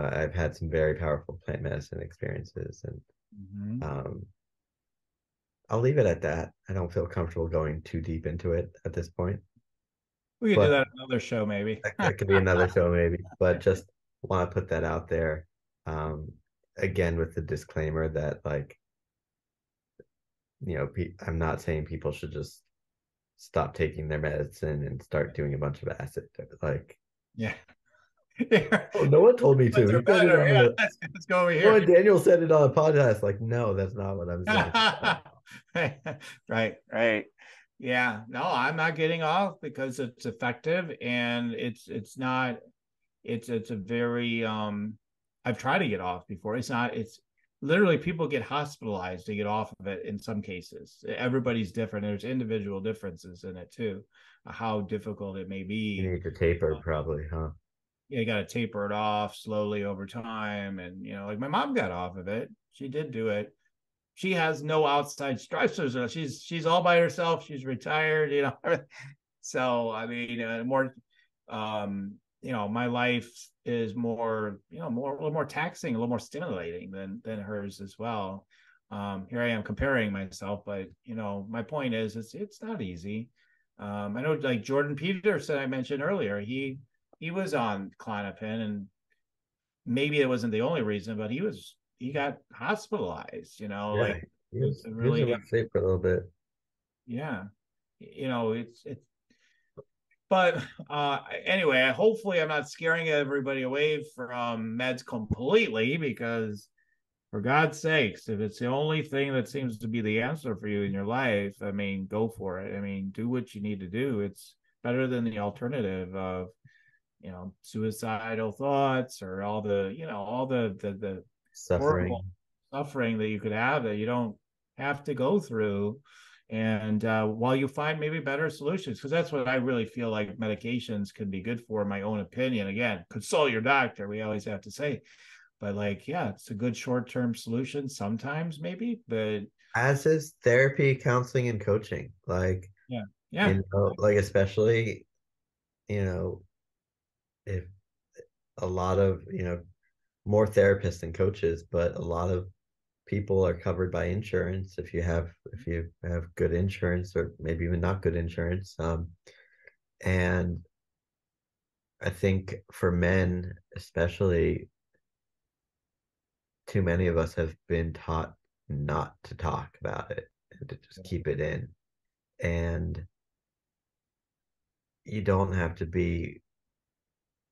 I've had some very powerful plant medicine experiences. And Mm-hmm. um, I'll leave it at that. I don't feel comfortable going too deep into it at this point. We could do But that another show, maybe. that could be another show, maybe. But just want to put that out there. Um, Again, with the disclaimer that, like, I'm not saying people should just stop taking their medicine and start doing a bunch of acid. Like, Yeah. Yeah. oh, Noah told me But to. they're He said it better. on Yeah, the. let's go over Noah here. Daniel said it on a podcast. Like, no, that's not what I'm saying. Right, right. Yeah. No, I'm not getting off because it's effective, and it's not it's a very I've tried to get off before. It's literally people get hospitalized to get off of it in some cases. Everybody's different. There's individual differences in it too, how difficult it may You be. need to taper, probably, huh? You got to taper it off slowly over time. And like my mom got off of it. She did do it. She has no outside stressors. She's all by herself. She's retired. So I mean, more, my life is more, a little more taxing, a little more stimulating than hers as well. Here I am comparing myself, but my point is, it's not easy. I know, like Jordan Peterson, I mentioned earlier, he was on Klonopin, and maybe it wasn't the only reason, but he got hospitalized. Yeah, Like he to was in rough really, shape for a little bit. yeah. It's but anyway, hopefully I'm not scaring everybody away from meds completely, because for God's sakes, if it's the only thing that seems to be the answer for you in your life, I mean, go for it. I mean, do what you need to do. It's better than the alternative of suicidal thoughts, or all the horrible Suffering. suffering that you could have that you don't have to go through. And while you find maybe better solutions, because that's what I really feel like medications can be good for, in my own opinion. Again, consult your doctor, we always have to say. But like, yeah, it's a good short-term solution sometimes, maybe. But As is therapy, counseling, and coaching. Like, yeah, yeah. like, especially, you know, if a lot of, more therapists and coaches, but a lot of people are covered by insurance if you have good insurance, or maybe even not good insurance. And I think for men, especially, too many of us have been taught not to talk about it and to just keep it in. And you don't have to be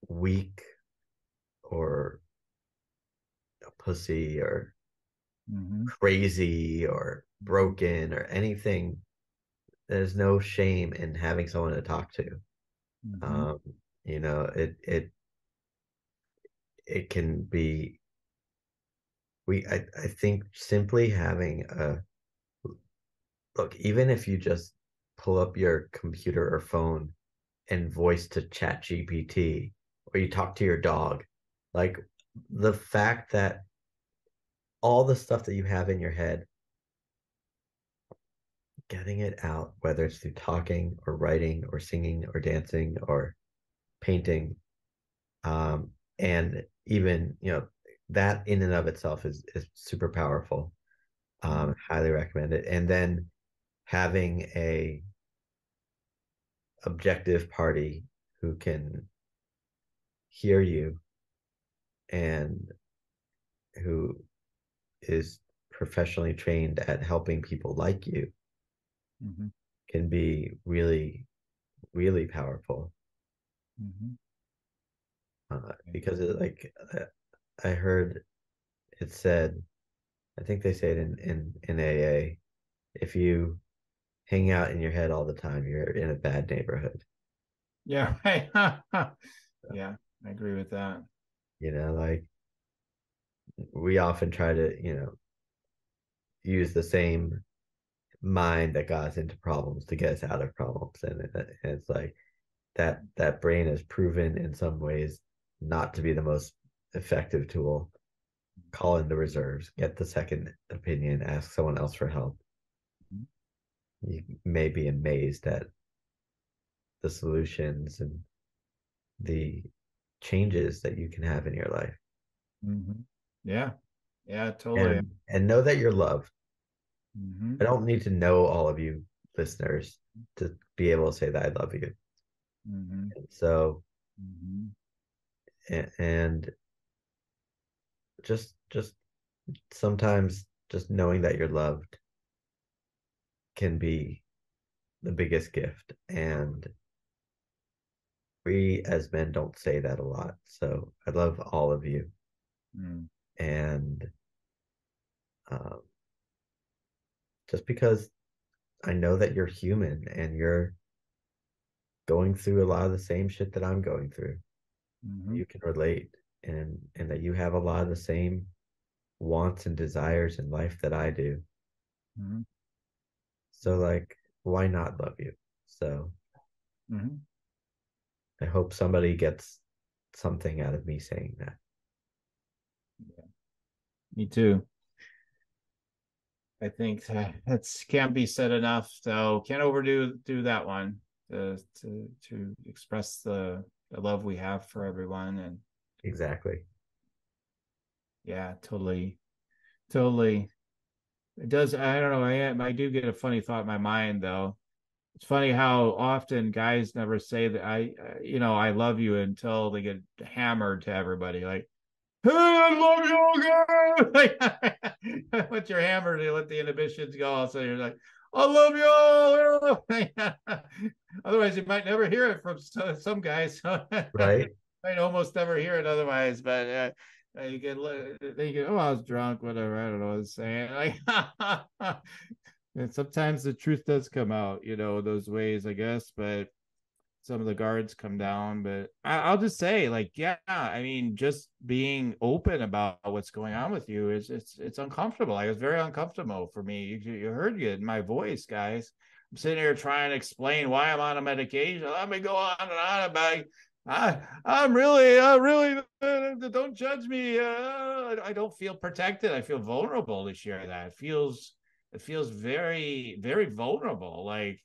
weak or a pussy or Mm-hmm. crazy or broken or anything. There's no shame in having someone to talk to. Mm-hmm. Um, it can be, I think simply having a look, even if you just pull up your computer or phone and voice to chat GPT, or you talk to your dog, like, the fact that all the stuff that you have in your head, getting it out, whether it's through talking or writing or singing or dancing or painting, and even, that in and of itself is super powerful. Mm-hmm. Highly recommend it. And then having a objective party who can hear you and who is professionally trained at helping people like you Mm-hmm. can be really, really powerful. Mm-hmm. Because I heard it said, I think they say it in AA, if you hang out in your head all the time, you're in a bad neighborhood. Yeah, right. Yeah, I agree with that. Like we often try to, use the same mind that got us into problems to get us out of problems. And it's like that brain is proven in some ways not to be the most effective tool. Call in the reserves, get the second opinion, ask someone else for help. You may be amazed at the solutions and the changes that you can have in your life. Mm-hmm. Yeah, yeah, totally. And know that you're loved. Mm-hmm. I don't need to know all of you listeners to be able to say that I love you. Mm-hmm. So Mm-hmm. and just sometimes just knowing that you're loved can be the biggest gift. And we as men don't say that a lot. So I love all of you. Mm-hmm. And um, just because I know that you're human and you're going through a lot of the same shit that I'm going through, Mm-hmm. you can relate, and that you have a lot of the same wants and desires in life that I do. Mm-hmm. So like, why not love you? So Mm-hmm. I hope somebody gets something out of me saying that. Me too. I think that's can't be said enough. So can't overdo do that one to express the love we have for everyone. And Exactly. yeah, totally, totally. It does. I don't know. I do get a funny thought in my mind though. It's funny how often guys never say that I love you until they get hammered to everybody. Like, hey, I love you, again. Like, once you're hammered, you let the inhibitions go. So you're like, I love you. Otherwise, you might never hear it from some guys. Right. Might almost never hear it otherwise. But you get then you get, oh, I was drunk, whatever. I don't know what I was saying. Like, and sometimes the truth does come out, those ways, I guess. But some of the guards come down. But I'll just say, like, yeah, I mean, just being open about what's going on with you is it's uncomfortable. Like, it's very uncomfortable for me. You heard it in my voice, guys. I'm sitting here trying to explain why I'm on a medication. Let me go on and on about it. I'm really don't judge me. I don't feel protected. I feel vulnerable to share that. It feels very, very vulnerable. Like,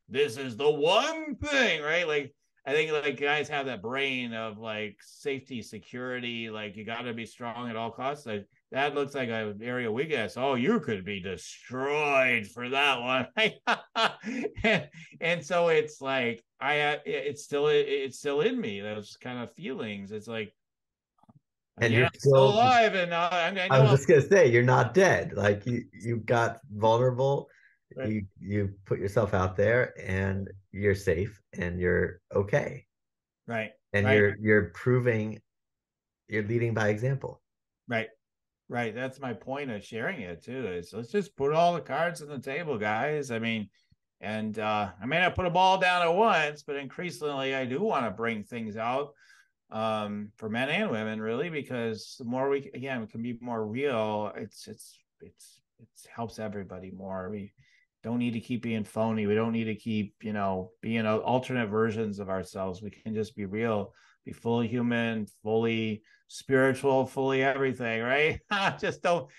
this is the one thing, right? Like, I think like guys have that brain of like safety, security, like you got to be strong at all costs. Like, that looks like an area we guess. Oh, you could be destroyed for that one. and so it's like it's still in me, those kind of feelings. It's like, And yeah, you're I'm still still, alive, and I I know was I'm just gonna say, you're not dead. Like you got vulnerable. right, You put yourself out there, and you're safe, and you're okay, right, and right, you're proving you're leading by example. right. Right. That's my point of sharing it too. Is let's just put all the cards on the table, guys. I mean, and I may not put a ball down at once, but increasingly I do want to bring things out for men and women, really, because the more we can be more real. It helps everybody more. We don't need to keep being phony. We don't need to keep being alternate versions of ourselves. We can just be real, be fully human, fully spiritual, fully everything, right? Just don't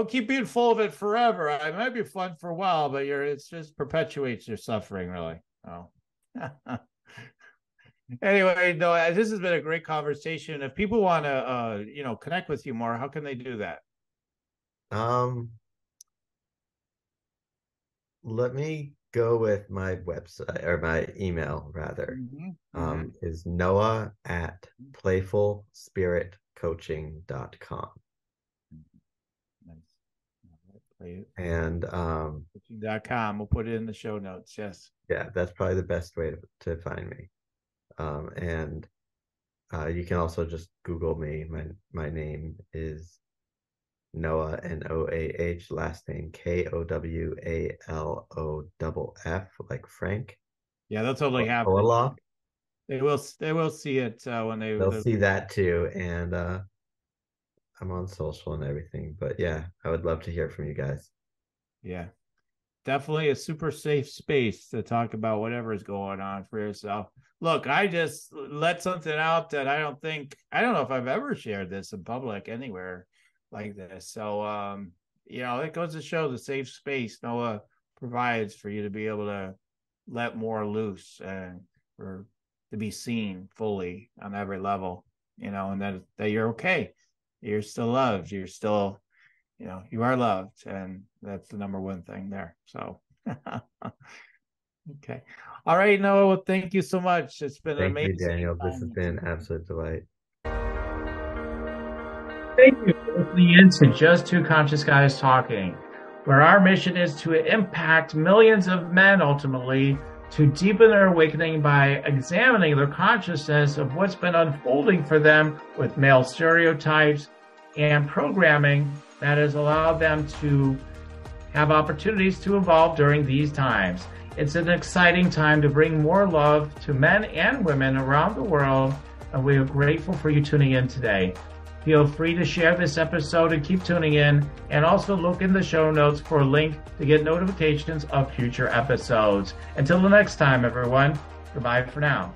keep being full of it forever. It might be fun for a while, but it's just perpetuates your suffering, really. Oh. Anyway, no, this has been a great conversation. If people want to, connect with you more, how can they do that? Um, Let me go with my website or my email rather. Mm-hmm. Mm-hmm. Is Noah at playfulspiritcoaching.com. Nice. Play And com. We'll put it in the show notes. Yes. yeah, that's probably the best way to find me. And you can also just Google me. My name is Noah, Noah, last name Kowaloff, like Frank. Yeah, they'll totally have it. Kowaloff. They will see it when They'll see that too. And I'm on social and everything. But yeah, I would love to hear from you guys. yeah. Definitely a super safe space to talk about whatever is going on for yourself. Look, I just let something out that I don't know if I've ever shared this in public anywhere like this. So, it goes to show the safe space Noah provides for you to be able to let more loose and for to be seen fully on every level, and that you're okay. You're still loved. You're still you are loved, and that's the number one thing there. So okay, all right, Noah, well, thank you so much. It's been an Thank you, amazing Daniel. This has time. been absolute delight. Thank you for listening in to Just Two Conscious Guys Talking, where our mission is to impact millions of men ultimately to deepen their awakening by examining their consciousness of what's been unfolding for them with male stereotypes and programming that has allowed them to have opportunities to evolve during these times. It's an exciting time to bring more love to men and women around the world, and we are grateful for you tuning in today. Feel free to share this episode and keep tuning in, and also look in the show notes for a link to get notifications of future episodes. Until the next time, everyone, goodbye for now.